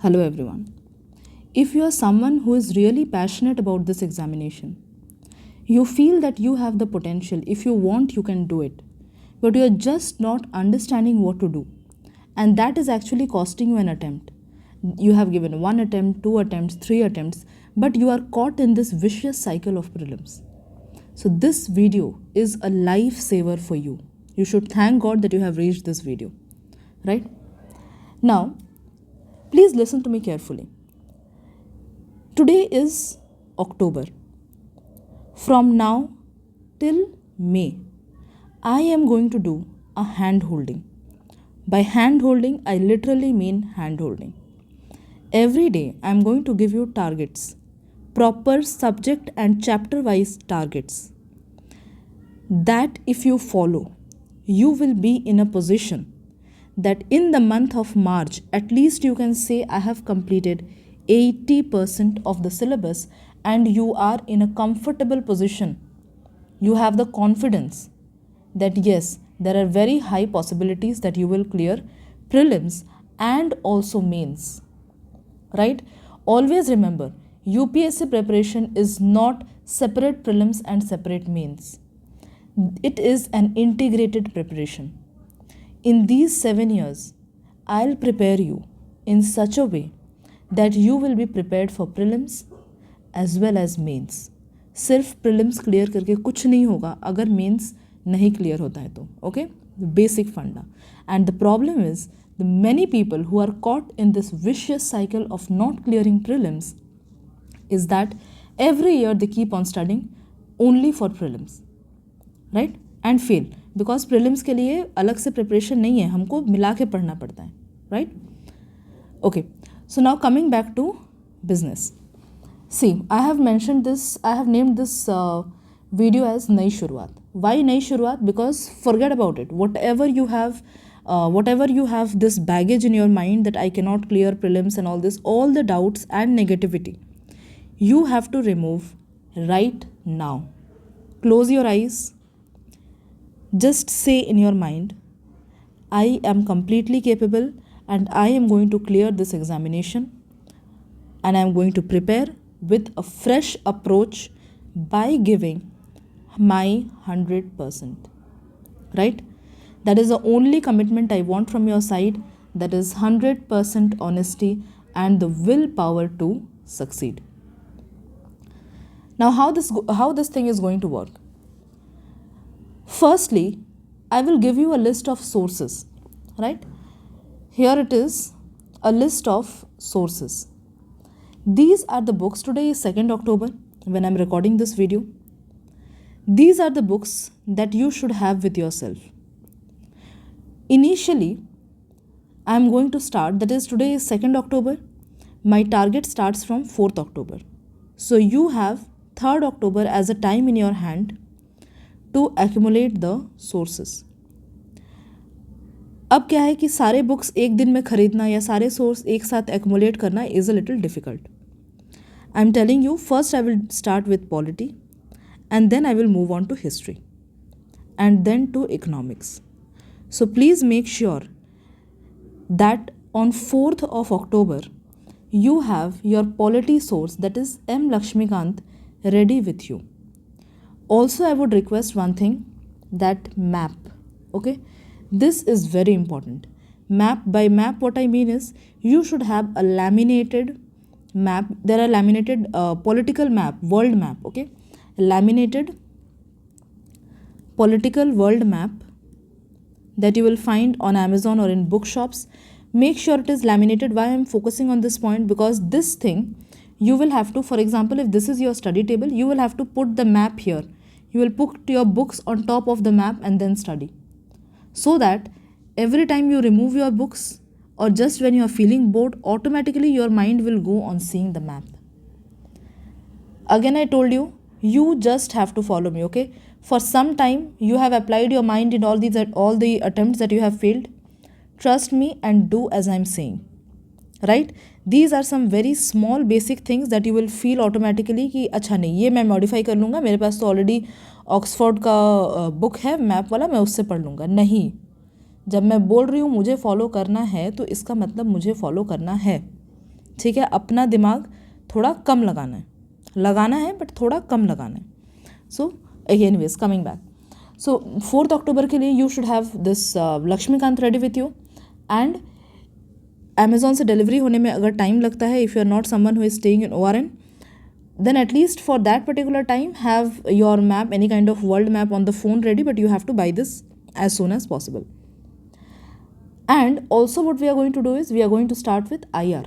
Hello everyone. If you are someone who is really passionate about this examination, you feel that you have the potential, if you want, you can do it, but you are just not understanding what to do, and that is actually costing you an attempt. You have given one attempt, two attempts, three attempts, but you are caught in this vicious cycle of prelims. So, this video is a lifesaver for you. You should thank God that you have reached this video, right? Now, please listen to me carefully. Today is October. From now till May, I am going to do a hand holding. By hand holding, I literally mean hand holding. Every day, I am going to give you targets, proper subject and chapter wise targets, that if you follow, you will be in a position that in the month of March, at least you can say, I have completed 80% of the syllabus, and you are in a comfortable position. You have the confidence that yes, there are very high possibilities that you will clear prelims and also mains. Right? Always remember, UPSC preparation is not separate prelims and separate mains. It is an integrated preparation. In these 7 years, I'll prepare you in such a way that you will be prepared for prelims as well as mains. सिर्फ prelims clear करके कुछ नहीं होगा अगर mains नहीं clear होता है तो, okay? The basic funda. And the problem is, the many people who are caught in this vicious cycle of not clearing prelims is that every year they keep on studying only for prelims, right? And fail. Because prelims के लिए अलग से preparation नहीं है, हमको मिला के पढ़ना पड़ता है, right? Okay, so now coming back to business. See, I have mention this, I have named this video as नई शुरुआत. वाई नई शुरुआत? Because forget about it. Whatever you have this baggage in your mind that I can not clear prelims and all this, all the doubts and negativity, you have to remove right now. Close your eyes. Just say in your mind, I am completely capable and I am going to clear this examination, and I am going to prepare with a fresh approach by giving my 100%. Right? That is the only commitment I want from your side. That is 100% honesty and the willpower to succeed. Now, how this thing is going to work? Firstly, I will give you a list of sources, right? Here it is, a list of sources. These are the books. Today is 2nd October when I'm recording this video. These are the books that you should have with yourself. Initially, I'm going to start, that is today is 2nd October. My target starts from 4th October. So you have 3rd October as a time in your hand to accumulate the sources. अब क्या है कि सारे books एक दिन में खरीदना या सारे सोर्स एक साथ accumulate करना is a little difficult. I'm telling you, first I will start with polity, and then I will move on to history, and then to economics. So please make sure that on 4th of October, you have your polity source, that is M. Lakshmikant, ready with you. Also, I would request one thing, that map, okay? This is very important. Map, by map what I mean is, you should have a laminated map. There are laminated political map, world map, okay? Laminated political world map that you will find on Amazon or in bookshops. Make sure it is laminated. Why I am focusing on this point? Because this thing, you will have to, for example, if this is your study table, you will have to put the map here. You will put your books on top of the map and then study. So that every time you remove your books, or just when you are feeling bored, automatically your mind will go on seeing the map. Again, I told you, you just have to follow me, okay? For some time, you have applied your mind in all the attempts that you have failed. Trust me and do as I am saying. Right? These are some very small basic things that you will feel automatically कि अच्छा नहीं, ये मैं modify कर लूँगा, मेरे पास तो already Oxford का बुक है मैप वाला, मैं उससे पढ़ लूँगा. नहीं, जब मैं बोल रही हूँ मुझे फॉलो करना है, तो इसका मतलब मुझे फॉलो करना है. ठीक है, अपना दिमाग थोड़ा कम लगाना है बट थोड़ा कम लगाना है. So anyways coming back, so 4 October के लिए you should have this Laxmikanth ready with you. And Amazon से डिलीवरी होने में अगर टाइम लगता है, if you are not someone who is staying in ORN, then at least for that particular time have your map, any kind of world map on the phone ready, but you have to buy this as soon as possible. And also what we are going to do is we are going to start with IR.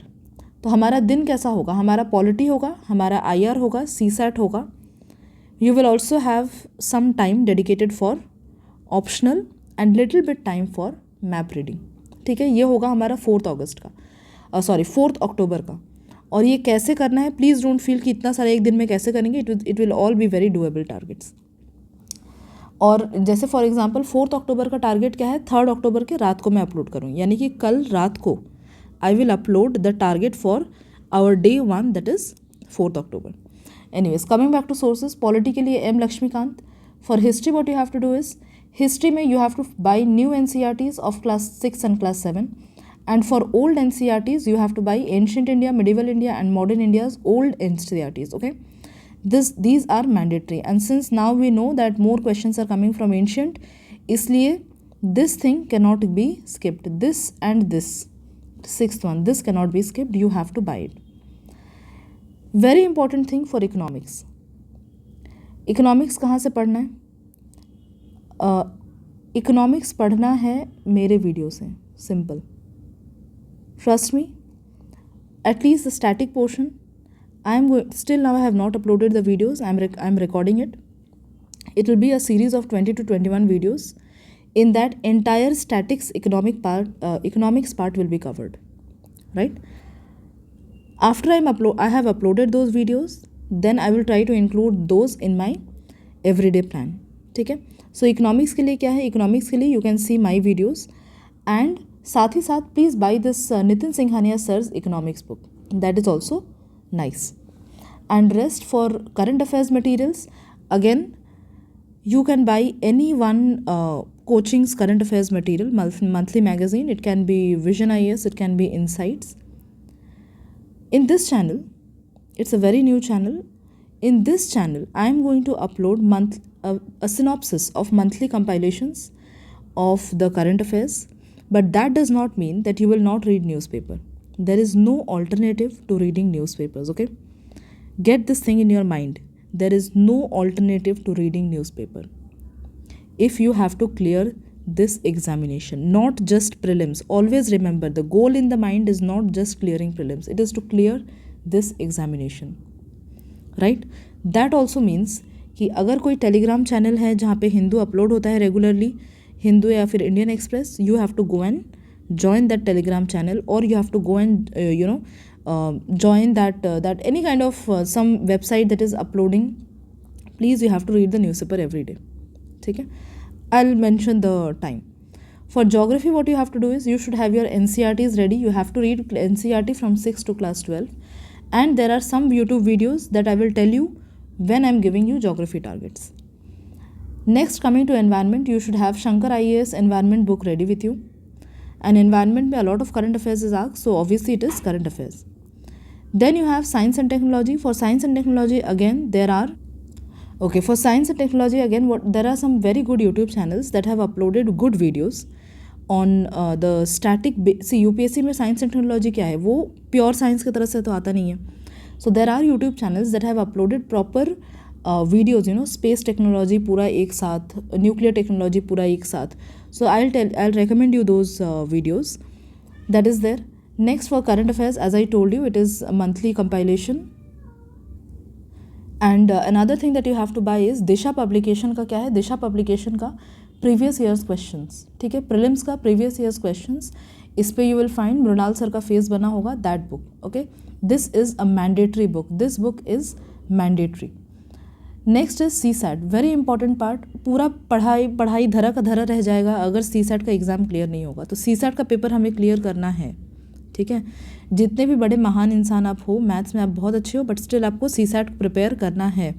तो हमारा दिन कैसा होगा, हमारा polity होगा, हमारा IR होगा, CSAT होगा. You will also have some time dedicated for optional and little bit time for map reading. ठीक है, ये होगा हमारा 4 अगस्त का, 4 अक्टूबर का. और ये कैसे करना है, प्लीज़ डोंट फील कि इतना सारा एक दिन में कैसे करेंगे. It will all be very doable targets. और जैसे फॉर एग्जांपल 4 अक्टूबर का टारगेट क्या है, 3 अक्टूबर के रात को मैं अपलोड करूँ, यानी कि कल रात को I will upload the target for our day 1, that is 4 October. Anyways coming back to sources, polity के लिए M Laxmikanth. For history what you have to do is, history में you have to buy new NCERTs of class 6 and class 7. And for old NCERTs, you have to buy Ancient India, Medieval India and Modern India's old NCERTs, okay? These are mandatory. And since now we know that more questions are coming from Ancient, इसलिए this thing cannot be skipped. This and this, 6th one, this cannot be skipped. You have to buy it. Very important thing for economics. Economics कहाँ से पढ़ना है? Economics पढ़ना है मेरे video से, simple. Trust me, at least the static portion, still now I have not uploaded the videos, I'm recording it. It will be a series of 20 to 21 videos. In that entire economics part will be covered, right? After I have uploaded those videos, then I will try to include those in my everyday plan. ठीक है, so economics के लिए क्या है, economics के लिए you can see my videos. And साथ ही साथ please buy this Nitin Singhania sir's economics book, that is also nice. And rest for current affairs materials, again you can buy any one coaching's current affairs material, monthly magazine. It can be Vision IAS, it can be Insights. In this channel, it's a very new channel. In this channel, I am going to upload a synopsis of monthly compilations of the current affairs. But that does not mean that you will not read newspaper. There is no alternative to reading newspapers, okay? Get this thing in your mind. There is no alternative to reading newspaper. If you have to clear this examination, not just prelims. Always remember, the goal in the mind is not just clearing prelims. It is to clear this examination. Right? That also means कि अगर कोई Telegram channel है जहाँ पे Hindu upload होता है regularly, Hindu या फिर Indian Express, you have to go and join that telegram channel, or you have to go and join that any kind of some website that is uploading. Please, you have to read the newspaper every day. Okay, I'll mention the time. For geography, what you have to do is you should have your NCERTs ready. You have to read NCERT from 6 to class 12, and there are some YouTube videos that I will tell you when I'm giving you geography targets. Next, coming to environment, you should have Shankar IAS environment book ready with you. And environment में a lot of current affairs is asked, so obviously it is current affairs. Then you have science and technology. For science and technology, again there are for science and technology, again there are some very good YouTube channels that have uploaded good videos on the static. See, UPSC में science and technology क्या है, वो pure science की तरह से तो आता नहीं है. So there are YouTube channels that have uploaded proper videos, space technology पूरा एक साथ, nuclear technology पूरा एक साथ. So I'll recommend you those videos. That is there. Next, for current affairs, as I told you, it is a monthly compilation. And another thing that you have to buy is Disha publication का क्या है, Disha publication का previous year's questions. ठीक है, prelims का previous year's questions. इस पे you will find Mrinal sir का face बना होगा, that book. Okay, this is a mandatory book. This book is mandatory. Next is CSAT, very important part. पूरा पढ़ाई धरा का धरा रह जाएगा अगर CSAT का एग्ज़ाम क्लियर नहीं होगा. तो CSAT का पेपर हमें क्लियर करना है. ठीक है, जितने भी बड़े महान इंसान आप हो, मैथ्स में आप बहुत अच्छे हो, बट स्टिल आपको CSAT प्रिपेयर करना है.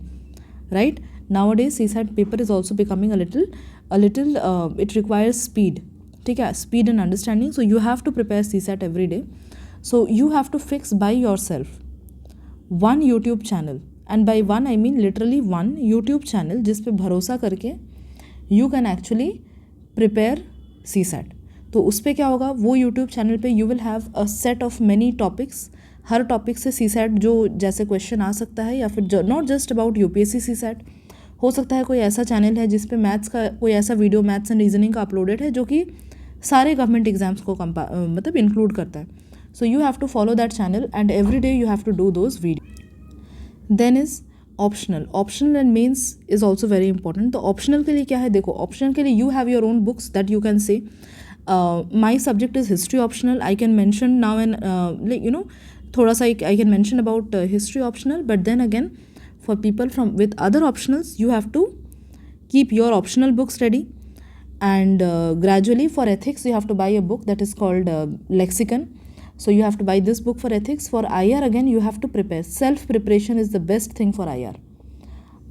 Right, nowadays CSAT paper is also becoming a little it requires speed. ठीक है, speed and understanding. So you have to prepare CSAT every day. So you have to fix by yourself one YouTube channel, and by one I mean literally one YouTube channel जिस पे भरोसा करके you can actually prepare CSAT. तो उस पर क्या होगा, वो YouTube चैनल पे you will have a set of many topics. Her topic से CSAT जो जैसे क्वेश्चन आ सकता है, या फिर not just about UPSC CSAT, हो सकता है कोई ऐसा चैनल है जिस पे मैथ्स का कोई ऐसा वीडियो मैथ्स एंड रीजनिंग का अपलोडेड है जो कि सारे गवर्नमेंट एग्जाम्स को मतलब इंक्लूड करता है. So you have to follow that channel and every day you have to do those video. Then is optional. Optional and mains is also very important. तो ऑप्शनल के लिए क्या है, देखो ऑप्शनल के लिए you have your own books that you can say my subject is history optional. I can mention now and like थोड़ा सा I can mention about history optional. But then again for people from with other optionals, you have to keep your optional books ready. And gradually for ethics you have to buy a book that is called lexicon. So you have to buy this book for ethics. For IR again you have to prepare. Self preparation is the best thing for IR.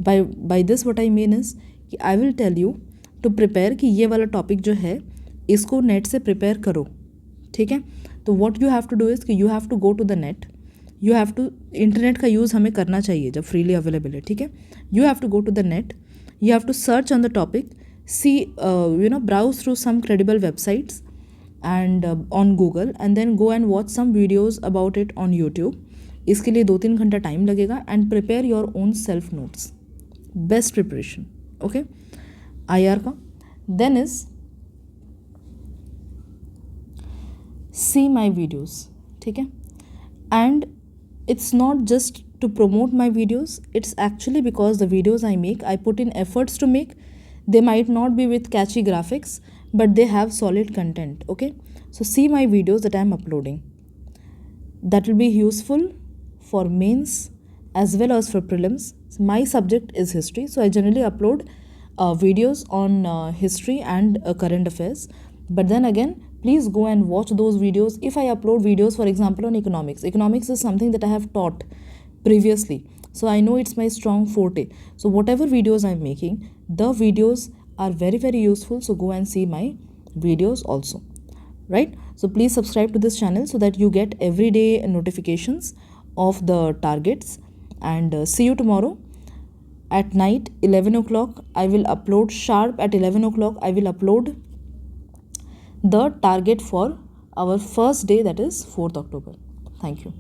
by this what I mean is कि I will tell you to prepare कि ये वाला topic जो है इसको net से prepare करो, ठीक है. तो what you have to do is कि you have to go to the net. You have to, internet का यूज़ हमें करना चाहिए जब फ्रीली अवेलेबल है, ठीक है. You have to go to the net, you have to search on the topic, see browse through some credible websites and on Google, and then go and watch some videos about it on YouTube. इसके लिए 2-3 घंटा time लगेगा. And prepare your own self notes. Best preparation, okay, IR का. Then is see my videos, ठीक है. And it's not just to promote my videos, it's actually because the videos I make, I put in efforts to make. They might not be with catchy graphics, but they have solid content, okay. So see my videos that I am uploading. That will be useful for mains as well as for prelims. So my subject is history, so I generally upload videos on history and current affairs. But then again, please go and watch those videos. If I upload videos, for example, on economics is something that I have taught previously, so I know it's my strong forte. So whatever videos I'm making, the videos are very, very useful. So go and see my videos also, right? So please subscribe to this channel so that you get everyday notifications of the targets. And see you tomorrow at night, 11 o'clock. I will upload sharp at 11 o'clock. I will upload the target for our first day, that is 4th October. Thank you.